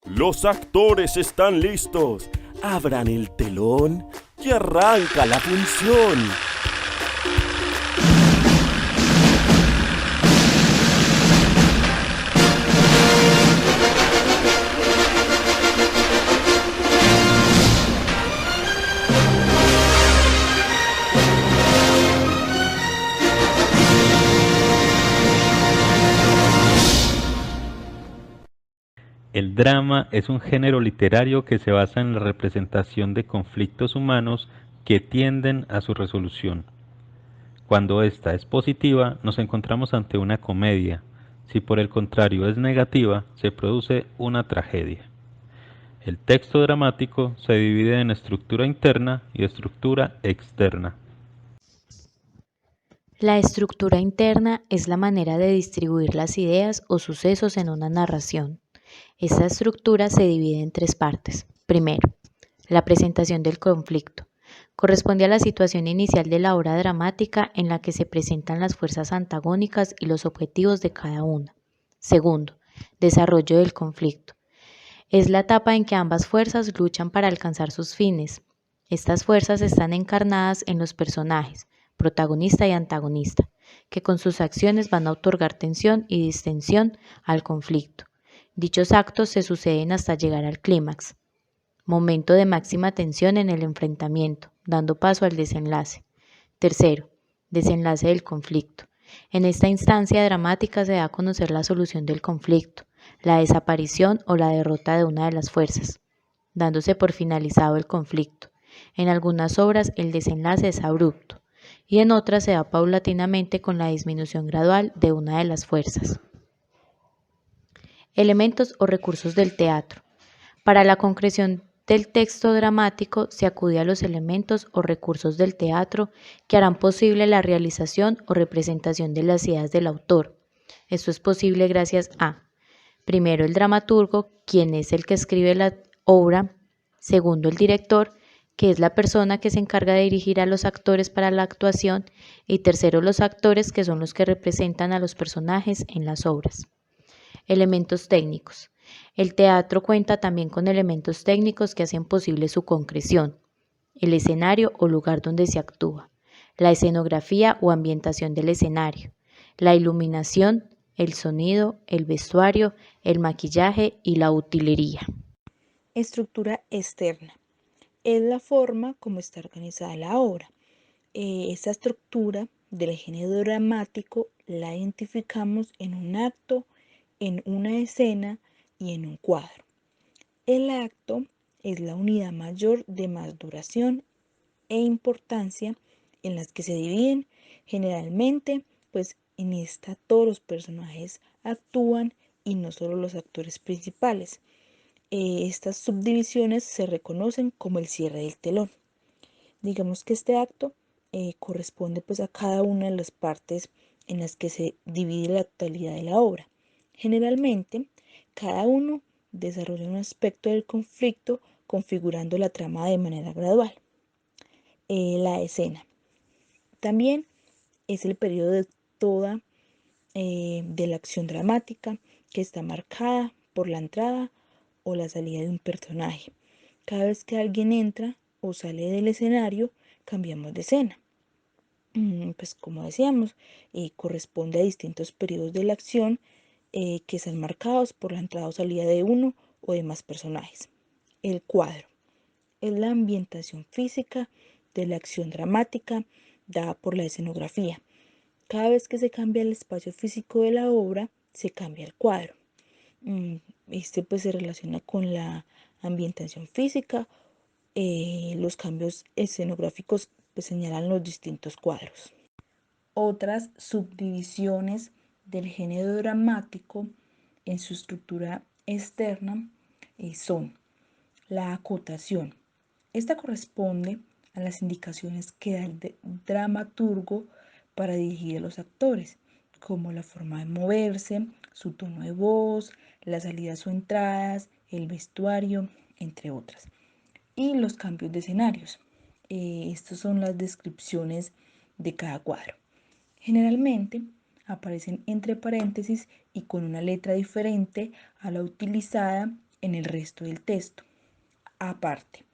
Los actores están listos. Abran el telón y arranca la función. El drama es un género literario que se basa en la representación de conflictos humanos que tienden a su resolución. Cuando esta es positiva, nos encontramos ante una comedia. Si por el contrario es negativa, se produce una tragedia. El texto dramático se divide en estructura interna y estructura externa. La estructura interna es la manera de distribuir las ideas o sucesos en una narración. Esta estructura se divide en tres partes. Primero, la presentación del conflicto. Corresponde a la situación inicial de la obra dramática en la que se presentan las fuerzas antagónicas y los objetivos de cada una. Segundo, desarrollo del conflicto. Es la etapa en que ambas fuerzas luchan para alcanzar sus fines. Estas fuerzas están encarnadas en los personajes, protagonista y antagonista, que con sus acciones van a otorgar tensión y distensión al conflicto. Dichos actos se suceden hasta llegar al clímax, momento de máxima tensión en el enfrentamiento, dando paso al desenlace. Tercero, desenlace del conflicto. En esta instancia dramática se da a conocer la solución del conflicto, la desaparición o la derrota de una de las fuerzas, dándose por finalizado el conflicto. En algunas obras el desenlace es abrupto y en otras se da paulatinamente con la disminución gradual de una de las fuerzas. Elementos o recursos del teatro. Para la concreción del texto dramático se acude a los elementos o recursos del teatro que harán posible la realización o representación de las ideas del autor. Esto es posible gracias a, primero, el dramaturgo, quien es el que escribe la obra; segundo, el director, que es la persona que se encarga de dirigir a los actores para la actuación; y tercero, los actores, que son los que representan a los personajes en las obras. Elementos técnicos. El teatro cuenta también con elementos técnicos que hacen posible su concreción: el escenario o lugar donde se actúa, la escenografía o ambientación del escenario, la iluminación, el sonido, el vestuario, el maquillaje y la utilería. Estructura externa. Es la forma como está organizada la obra. Esta estructura del género dramático la identificamos en un acto, en una escena y en un cuadro. El acto es la unidad mayor de más duración e importancia en las que se dividen generalmente, pues en esta todos los personajes actúan y no solo los actores principales. Estas subdivisiones se reconocen como el cierre del telón. Digamos que este acto corresponde pues a cada una de las partes en las que se divide la totalidad de la obra. Generalmente, cada uno desarrolla un aspecto del conflicto configurando la trama de manera gradual. La escena también es el periodo de toda de la acción dramática que está marcada por la entrada o la salida de un personaje. Cada vez que alguien entra o sale del escenario, cambiamos de escena. Pues como decíamos, corresponde a distintos periodos de la acción que están marcados por la entrada o salida de uno o de más personajes. El cuadro es la ambientación física de la acción dramática dada por la escenografía. Cada vez que se cambia el espacio físico de la obra, se cambia el cuadro. Este pues se relaciona con la ambientación física. Los cambios escenográficos pues señalan los distintos cuadros. Otras subdivisiones del género dramático en su estructura externa son la acotación. Esta corresponde a las indicaciones que da el dramaturgo para dirigir a los actores, como la forma de moverse, su tono de voz, las salidas o entradas, el vestuario, entre otras. Y los cambios de escenarios. Estas son las descripciones de cada cuadro. Generalmente aparecen entre paréntesis y con una letra diferente a la utilizada en el resto del texto. Aparte,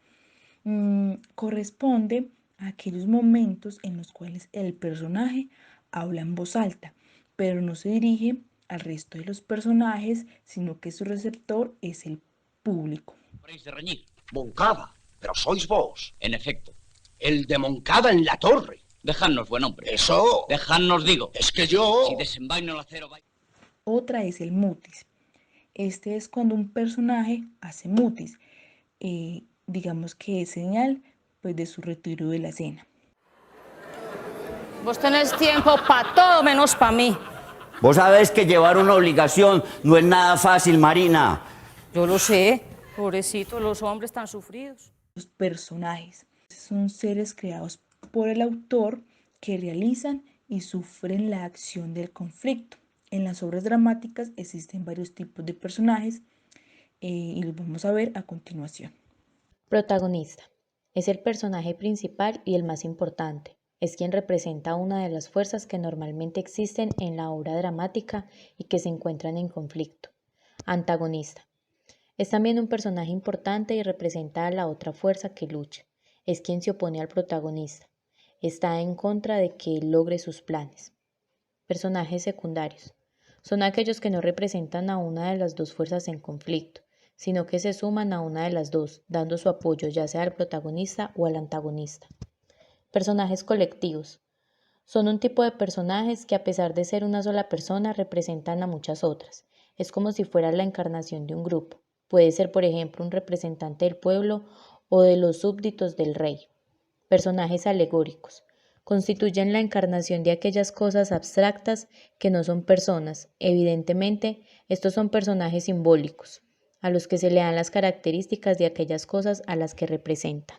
corresponde a aquellos momentos en los cuales el personaje habla en voz alta, pero no se dirige al resto de los personajes, sino que su receptor es el público. ¿Habréis de reñir? Moncada, pero sois vos. En efecto. El de Moncada en la torre. Dejadnos, buen hombre. Eso. Dejadnos, digo. Es que yo. Si desenvaino el acero... Otra es el mutis. Este es cuando un personaje hace mutis. Digamos que es señal pues, de su retiro de la escena. Vos tenés tiempo para todo menos para mí. Vos sabés que llevar una obligación no es nada fácil, Marina. Yo lo sé. Pobrecito, los hombres tan sufridos. Los personajes son seres creados por el autor que realizan y sufren la acción del conflicto. En las obras dramáticas existen varios tipos de personajes y los vamos a ver a continuación. Protagonista. Es el personaje principal y el más importante. Es quien representa una de las fuerzas que normalmente existen en la obra dramática y que se encuentran en conflicto. Antagonista. Es también un personaje importante y representa a la otra fuerza que lucha. Es quien se opone al protagonista. Está en contra de que él logre sus planes. Personajes secundarios. Son aquellos que no representan a una de las dos fuerzas en conflicto, sino que se suman a una de las dos, dando su apoyo ya sea al protagonista o al antagonista. Personajes colectivos. Son un tipo de personajes que a pesar de ser una sola persona representan a muchas otras. Es como si fuera la encarnación de un grupo. Puede ser, por ejemplo, un representante del pueblo o de los súbditos del rey. Personajes alegóricos. Constituyen la encarnación de aquellas cosas abstractas que no son personas. Evidentemente, estos son personajes simbólicos, a los que se le dan las características de aquellas cosas a las que representan.